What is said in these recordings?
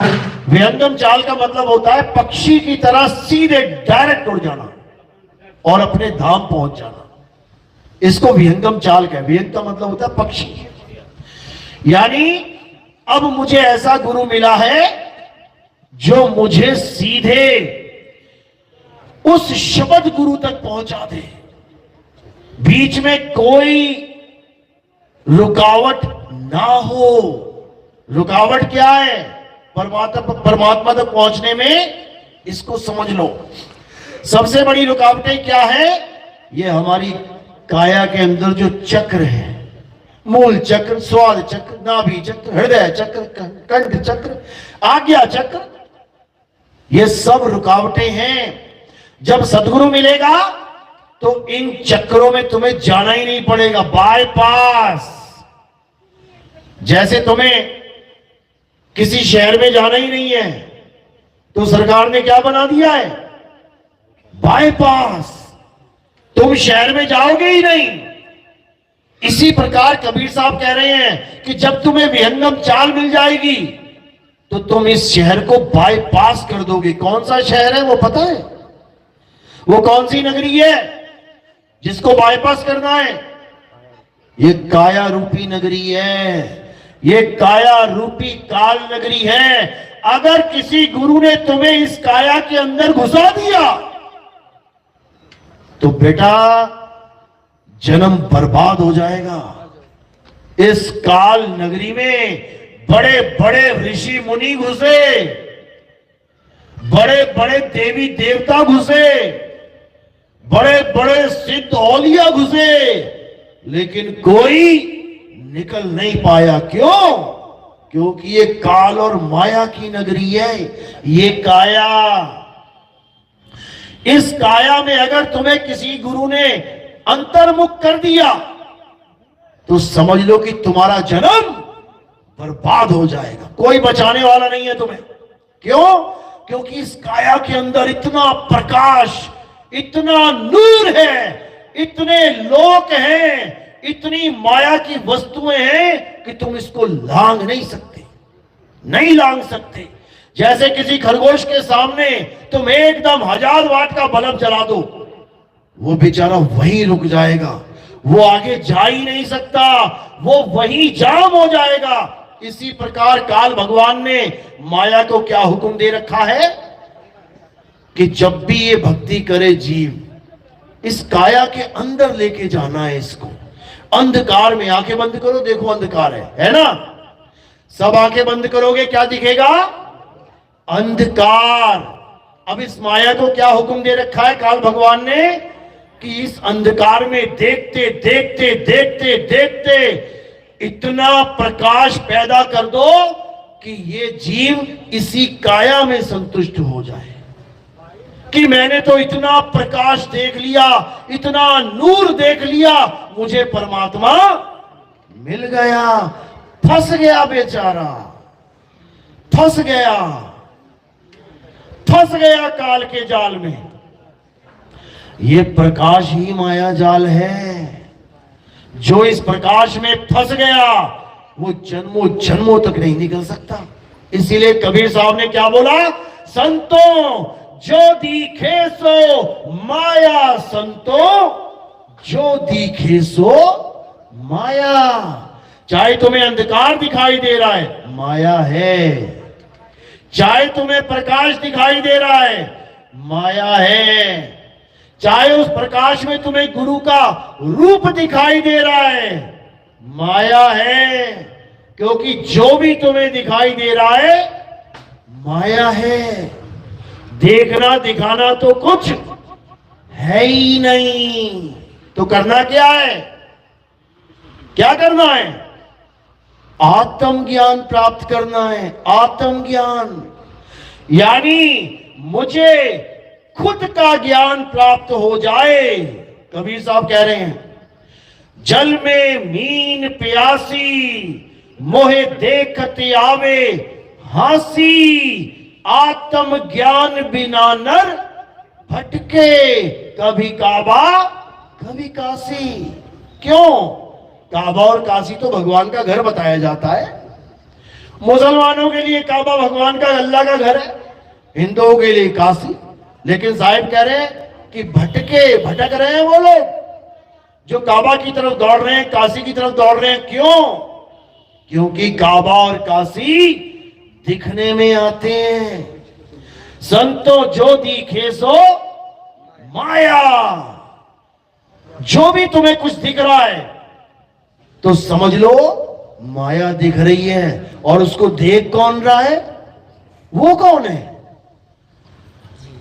विहंगम चाल का मतलब होता है पक्षी की तरह सीधे डायरेक्ट उड़ जाना और अपने धाम पहुंच जाना। इसको विहंगम चाल का, विहंग का मतलब होता है पक्षी। यानी अब मुझे ऐसा गुरु मिला है जो मुझे सीधे उस शब्द गुरु तक पहुंचा दे, बीच में कोई रुकावट ना हो। रुकावट क्या है? परमात्मा तक पहुंचने में, इसको समझ लो। सबसे बड़ी रुकावटें क्या है? ये हमारी काया के अंदर जो चक्र है, मूल चक्र, स्वाद चक्र, नाभि चक्र, हृदय चक्र, कंठ चक्र, आज्ञा चक्र, ये सब रुकावटें हैं। जब सदगुरु मिलेगा तो इन चक्रों में तुम्हें जाना ही नहीं पड़ेगा, बाईपास। जैसे तुम्हें किसी शहर में जाना ही नहीं है तो सरकार ने क्या बना दिया है? बाईपास। तुम शहर में जाओगे ही नहीं। इसी प्रकार कबीर साहब कह रहे हैं कि जब तुम्हें विहंगम चाल मिल जाएगी तो तुम इस शहर को बाईपास कर दोगे। कौन सा शहर है वो पता है? वो कौन सी नगरी है जिसको बाईपास करना है? ये काया रूपी नगरी है, ये काया रूपी काल नगरी है। अगर किसी गुरु ने तुम्हें इस काया के अंदर घुसा दिया तो बेटा जन्म बर्बाद हो जाएगा। इस काल नगरी में बड़े बड़े ऋषि मुनि घुसे, बड़े बड़े देवी देवता घुसे, बड़े बड़े सिद्ध औलिया घुसे, लेकिन कोई निकल नहीं पाया। क्यों? क्योंकि ये काल और माया की नगरी है, ये काया। इस काया में अगर तुम्हें किसी गुरु ने अंतर्मुख कर दिया तो समझ लो कि तुम्हारा जन्म बर्बाद हो जाएगा, कोई बचाने वाला नहीं है तुम्हें। क्यों? क्योंकि इस काया के अंदर इतना प्रकाश, इतना नूर है, इतने लोक हैं, इतनी माया की वस्तुएं हैं कि तुम इसको लांग नहीं सकते, नहीं लांग सकते। जैसे किसी खरगोश के सामने तुम एकदम 1000 वाट का बल्ब जला दो, वो बेचारा वहीं रुक जाएगा, वो आगे जा ही नहीं सकता, वो वहीं जाम हो जाएगा। इसी प्रकार काल भगवान ने माया को क्या हुक्म दे रखा है कि जब भी ये भक्ति करे जीव, इस काया के अंदर लेके जाना है इसको। अंधकार में, आंखें बंद करो, देखो अंधकार है ना? सब आंखें बंद करोगे क्या दिखेगा? अंधकार। अब इस माया को क्या हुक्म दे रखा है काल भगवान ने कि इस अंधकार में देखते देखते देखते देखते इतना प्रकाश पैदा कर दो कि ये जीव इसी काया में संतुष्ट हो जाए कि मैंने तो इतना प्रकाश देख लिया, इतना नूर देख लिया, मुझे परमात्मा मिल गया। फंस गया बेचारा, फंस गया, फंस गया काल के जाल में। ये प्रकाश ही माया जाल है। जो इस प्रकाश में फंस गया वो जन्मों जन्मों तक नहीं निकल सकता। इसीलिए कबीर साहब ने क्या बोला? संतों जो दिखे सो माया, संतों जो दिखे सो माया। चाहे तुम्हें अंधकार दिखाई दे रहा है, माया है। चाहे तुम्हें प्रकाश दिखाई दे रहा है, माया है। चाहे उस प्रकाश में तुम्हें गुरु का रूप दिखाई दे रहा है, माया है। क्योंकि जो भी तुम्हें दिखाई दे रहा है माया है। देखना दिखाना तो कुछ है ही नहीं। तो करना क्या है? क्या करना है? आत्मज्ञान प्राप्त करना है। आत्मज्ञान यानी मुझे खुद का ज्ञान प्राप्त हो जाए। कबीर साहब कह रहे हैं, जल में मीन प्यासी मोहे देखत आवे हासी, आत्म ज्ञान बिना नर भटके, कभी काबा कभी काशी। क्यों? काबा और काशी तो भगवान का घर बताया जाता है। मुसलमानों के लिए काबा भगवान का, अल्लाह का घर है, हिंदुओं के लिए काशी। लेकिन साहिब कह रहे हैं कि भटक रहे हैं वो लोग जो काबा की तरफ दौड़ रहे हैं, काशी की तरफ दौड़ रहे हैं। क्यों? क्योंकि काबा और काशी दिखने में आते हैं। संतो जो दिखे सो माया। जो भी तुम्हें कुछ दिख रहा है तो समझ लो माया दिख रही है। और उसको देख कौन रहा है? वो कौन है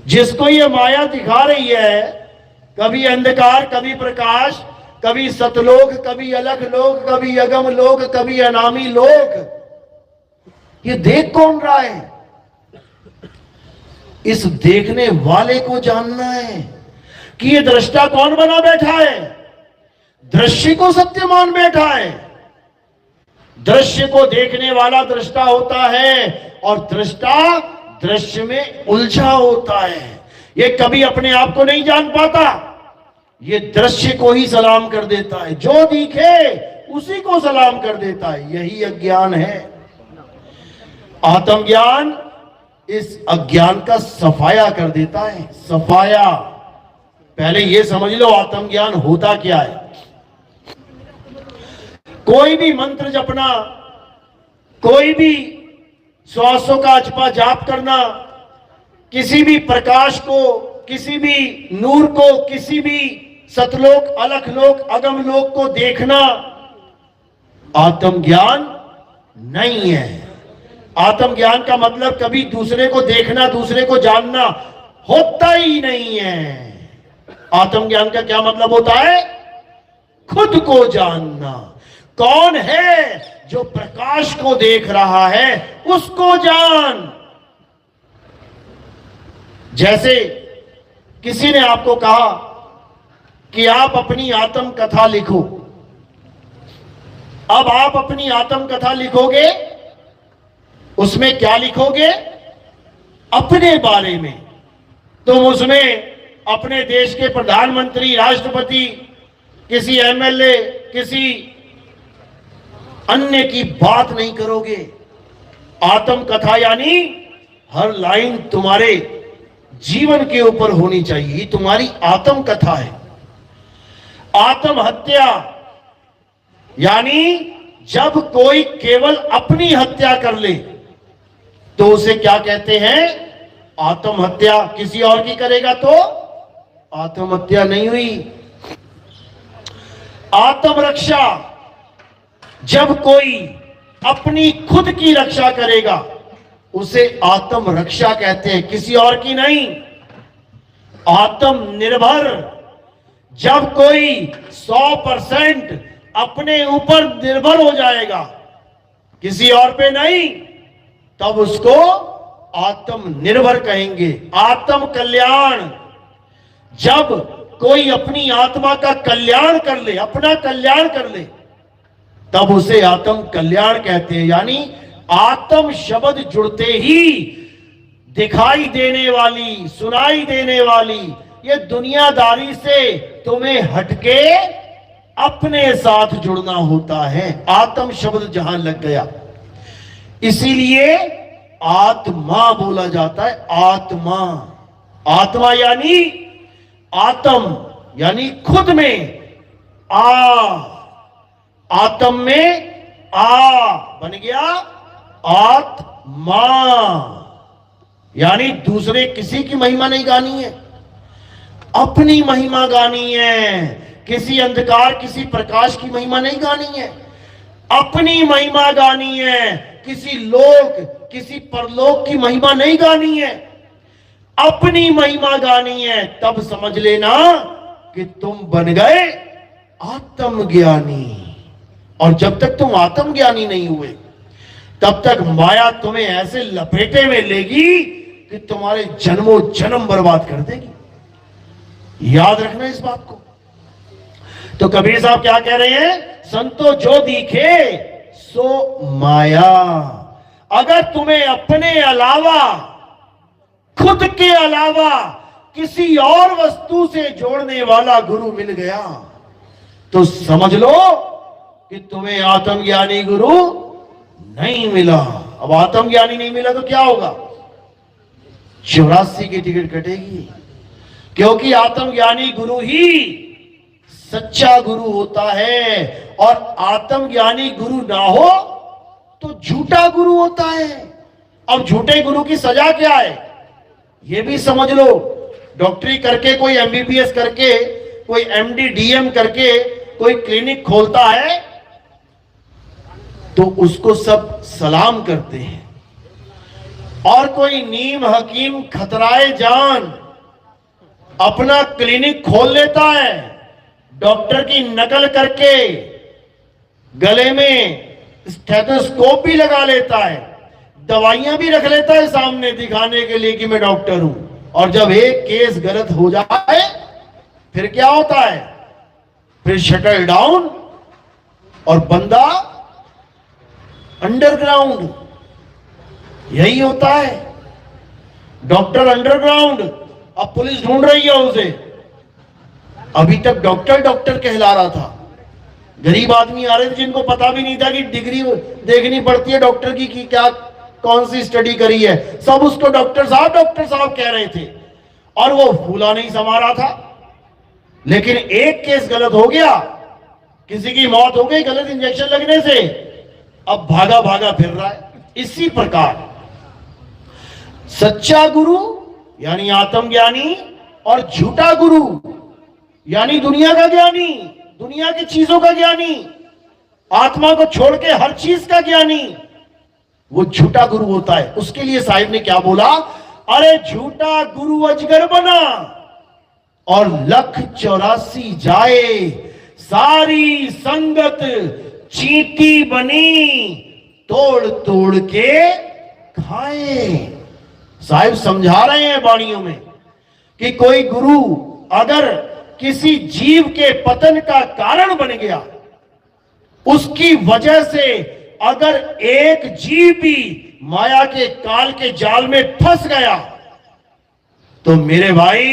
जिसको ये माया दिखा रही है? कभी अंधकार, कभी प्रकाश, कभी सतलोक, कभी अलग लोक, कभी अगम लोक, कभी अनामी लोक। ये देख कौन रहा है? इस देखने वाले को जानना है कि ये दृष्टा कौन बना बैठा है। दृश्य को सत्य मान बैठा है। दृश्य को देखने वाला दृष्टा होता है और दृष्टा दृश्य में उलझा होता है। ये कभी अपने आप को नहीं जान पाता, ये दृश्य को ही सलाम कर देता है। जो दिखे उसी को सलाम कर देता है। यही अज्ञान है। आत्मज्ञान इस अज्ञान का सफाया कर देता है। सफाया। पहले यह समझ लो आत्मज्ञान होता क्या है। कोई भी मंत्र जपना, कोई भी श्वासों का अजपा जाप करना, किसी भी प्रकाश को, किसी भी नूर को, किसी भी सतलोक, अलख लोक, अगम लोक को देखना आत्मज्ञान नहीं है। आत्मज्ञान का मतलब कभी दूसरे को देखना, दूसरे को जानना होता ही नहीं है। आत्मज्ञान का क्या मतलब होता है? खुद को जानना। कौन है जो प्रकाश को देख रहा है, उसको जान। जैसे किसी ने आपको कहा कि आप अपनी आत्म कथा लिखो। अब आप अपनी आत्म कथा लिखोगे, उसमें क्या लिखोगे? अपने बारे में। तुम उसमें अपने देश के प्रधानमंत्री, राष्ट्रपति, किसी एमएलए, किसी अन्य की बात नहीं करोगे। आत्म कथा यानी हर लाइन तुम्हारे जीवन के ऊपर होनी चाहिए। तुम्हारी आत्म कथा है। आत्महत्या यानी जब कोई केवल अपनी हत्या कर ले तो उसे क्या कहते हैं? आत्महत्या। किसी और की करेगा तो आत्महत्या नहीं हुई। आत्मरक्षा, जब कोई अपनी खुद की रक्षा करेगा उसे आत्मरक्षा कहते हैं, किसी और की नहीं। आत्मनिर्भर, जब कोई 100% अपने ऊपर निर्भर हो जाएगा, किसी और पे नहीं, तब उसको आत्मनिर्भर कहेंगे। आत्म कल्याण, जब कोई अपनी आत्मा का कल्याण कर ले, अपना कल्याण कर ले, तब उसे आत्म कल्याण कहते हैं। यानी आत्म शब्द जुड़ते ही दिखाई देने वाली, सुनाई देने वाली ये दुनियादारी से तुम्हें हटके अपने साथ जुड़ना होता है। आत्म शब्द जहां लग गया, इसीलिए आत्मा बोला जाता है। आत्मा, आत्मा यानी आत्म यानी खुद में आत्म में बन गया आत्मा। यानी दूसरे किसी की महिमा नहीं गानी है, अपनी महिमा गानी है। किसी अंधकार, किसी प्रकाश की महिमा नहीं गानी है, अपनी महिमा गानी है। किसी लोक, किसी परलोक की महिमा नहीं गानी है, अपनी महिमा गानी है। तब समझ लेना कि तुम बन गए आत्मज्ञानी। और जब तक तुम आत्मज्ञानी नहीं हुए तब तक माया तुम्हें ऐसे लपेटे में लेगी कि तुम्हारे जन्मों जन्म बर्बाद कर देगी। याद रखना इस बात को। तो कबीर साहब क्या कह रहे हैं? संतो जो दिखे सो माया। अगर तुम्हें अपने अलावा, खुद के अलावा किसी और वस्तु से जोड़ने वाला गुरु मिल गया तो समझ लो कि तुम्हें आत्मज्ञानी गुरु नहीं मिला। अब आत्मज्ञानी नहीं मिला तो क्या होगा? 84 की टिकट कटेगी, क्योंकि आत्मज्ञानी गुरु ही सच्चा गुरु होता है, और आत्मज्ञानी गुरु ना हो तो झूठा गुरु होता है। अब झूठे गुरु की सजा क्या है ये भी समझ लो। डॉक्टरी करके, कोई एमबीबीएस करके, कोई एमडी डीएम करके कोई क्लिनिक खोलता है तो उसको सब सलाम करते हैं, और कोई नीम हकीम खतराए जान अपना क्लिनिक खोल लेता है, डॉक्टर की नकल करके गले में स्टेथोस्कोप भी लगा लेता है, दवाइयां भी रख लेता है सामने दिखाने के लिए कि मैं डॉक्टर हूं, और जब एक केस गलत हो जाए फिर क्या होता है? फिर शटल डाउन और बंदा अंडरग्राउंड। यही होता है, डॉक्टर अंडरग्राउंड। अब पुलिस ढूंढ रही है उसे। अभी तक डॉक्टर डॉक्टर कहला रहा था, गरीब आदमी आ रहे थे जिनको पता भी नहीं था कि डिग्री देखनी पड़ती है डॉक्टर की कि क्या कौन सी स्टडी करी है, सब उसको डॉक्टर साहब कह रहे थे, और वो फूला नहीं समा रहा था। लेकिन एक केस गलत हो गया, किसी की मौत हो गई गलत इंजेक्शन लगने से, अब भागा भागा फिर रहा है। इसी प्रकार सच्चा गुरु यानी आत्मज्ञानी और झूठा गुरु यानी दुनिया का ज्ञानी, दुनिया की चीजों का ज्ञानी, आत्मा को छोड़ के हर चीज का ज्ञानी, वो झूठा गुरु होता है। उसके लिए साहिब ने क्या बोला? अरे झूठा गुरु अजगर बना और 1,84 जाए, सारी संगत चींटी बनी, तोड़ तोड़ के खाए। साहिब समझा रहे हैं वाणियों में कि कोई गुरु अगर किसी जीव के पतन का कारण बन गया, उसकी वजह से अगर एक जीव भी माया के काल के जाल में फंस गया, तो मेरे भाई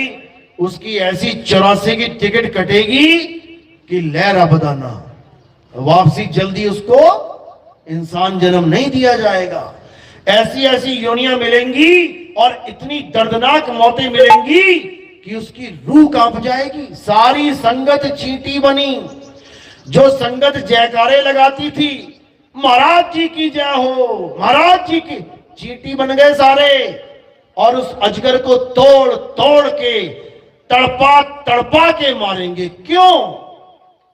उसकी ऐसी 84 की टिकट कटेगी कि लहरा बदाना, वापसी जल्दी उसको इंसान जन्म नहीं दिया जाएगा। ऐसी ऐसी योनियां मिलेंगी और इतनी दर्दनाक मौतें मिलेंगी कि उसकी रूह कांप जाएगी। सारी संगत चींटी बनी। जो संगत जयकारे लगाती थी, महाराज जी की जय हो, महाराज जी की, चींटी बन गए सारे, और उस अजगर को तोड़ तोड़ के तड़पा तड़पा के मारेंगे। क्यों?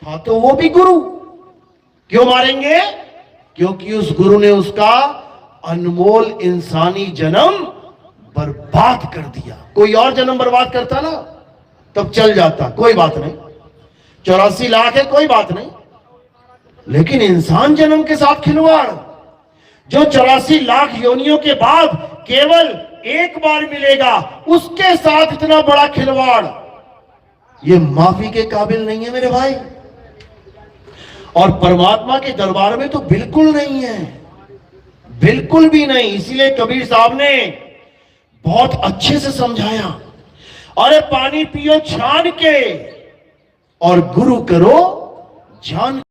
था तो वो भी गुरु। क्यों मारेंगे? क्योंकि उस गुरु ने उसका अनमोल इंसानी जन्म बर्बाद कर दिया। कोई और जन्म बर्बाद करता ना तब चल जाता, कोई बात नहीं, 84 लाख है, कोई बात नहीं। लेकिन इंसान जन्म के साथ खिलवाड़, जो 84 लाख योनियों के बाद केवल एक बार मिलेगा, उसके साथ इतना बड़ा खिलवाड़, ये माफी के काबिल नहीं है मेरे भाई। और परमात्मा के दरबार में तो बिल्कुल नहीं है, बिल्कुल भी नहीं। इसीलिए कबीर साहब ने बहुत अच्छे से समझाया, अरे पानी पियो छान के और गुरु करो जान